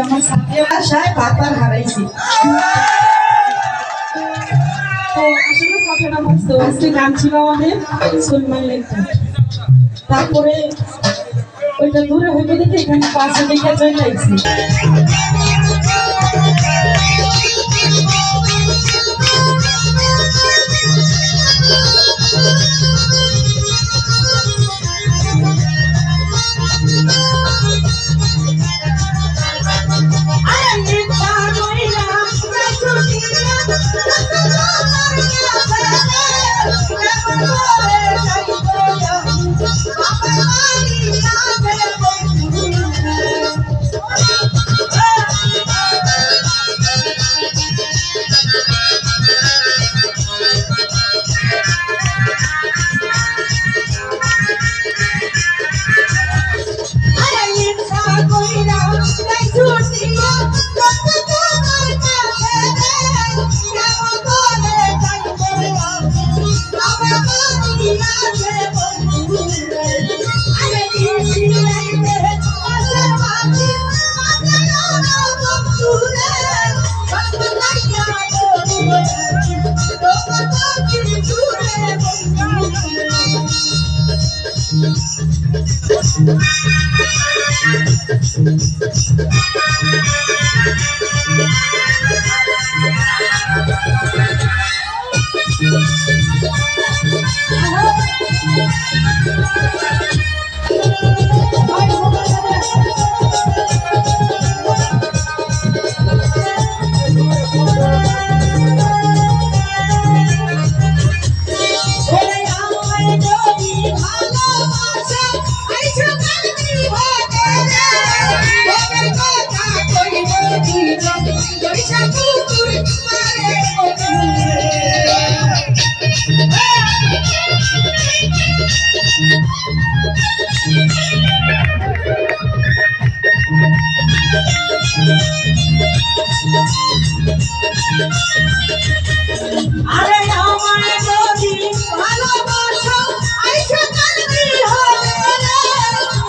আমার সাথে আশায় বারবার হারাইছি। তো আসলে কথাটা বুঝতে আজকে গান ছিল আমাদের সলমান লেখা, তারপরে ওইটা দূরে হইতে দেখে এখানে পাশে দেখে চলে আসছি। আরে আমায় যদি ভালোবাসো আইসা কান্দি হবে রে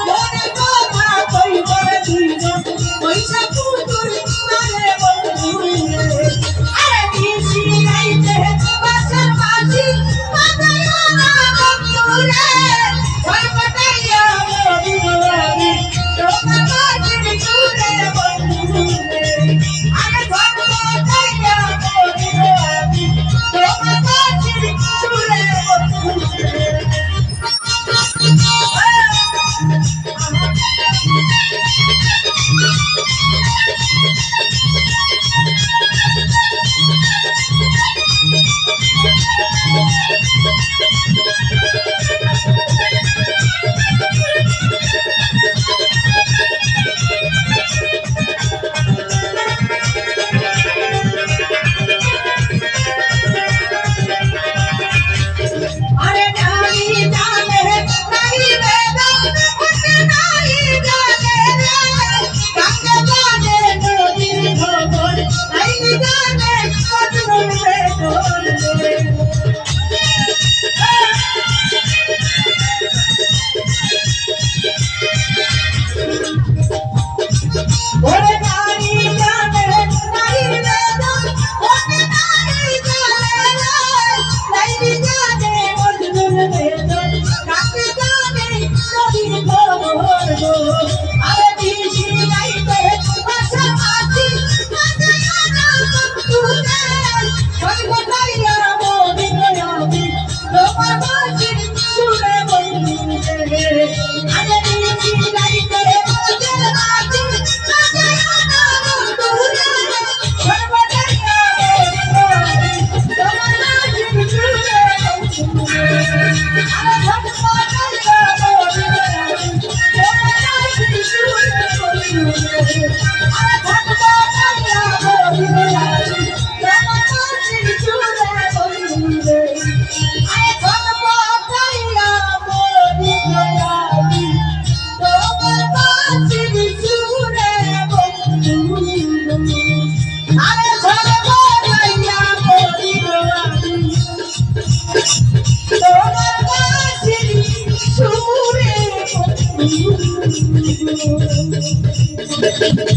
মনে কথা কই করে দুইজন পয়সা পুতুল মানে বন্ধু রে আরে দিশি রাইতে বাসার বাসি বাজায় না বন্ধু রে ভয় পাটাইয়া বলি বলি তোমার বাজির চুরে বন্ধু রে আরে ভয় পাটাইয়া বলি বলি তোমার বাজির চুরে বন্ধু রে আরে নাই জানে নাই বেদম ওতে নাই জানে রে কাকে জানে নদীর খবর নাই জানে কতদূর বেদম রে ওরে নাই জানে নাই বেদম ওতে নাই জানে রে নাই জানে কতদূর বেদম কাকে জানে নদীর খবর গো আরে দিশি রাইতে বাসা বাসি বাজায় না বন্ধু রে ভয় পাটাইয়া বলি বলি তোমার বাজির চুরে বন্ধু রে আরে দিশি রাইতে বাসা বাসি বাজায় না বন্ধু রে ভয় পাটাইয়া বলি তোমার বাজির চুরে বন্ধু রে আরে ভয় পাটাইয়া বলি তোমার বাজির চুরে বন্ধু রে আরে ভয় পাটাইয়া বলি তোমার বাজির চুরে বন্ধু রে আরে ভয় পাটাইয়া বলি তোমার বাজির চুরে বন্ধু রে আরে ভয় পাটাইয়া বলি তোমার বাজির চুরে বন্ধু রে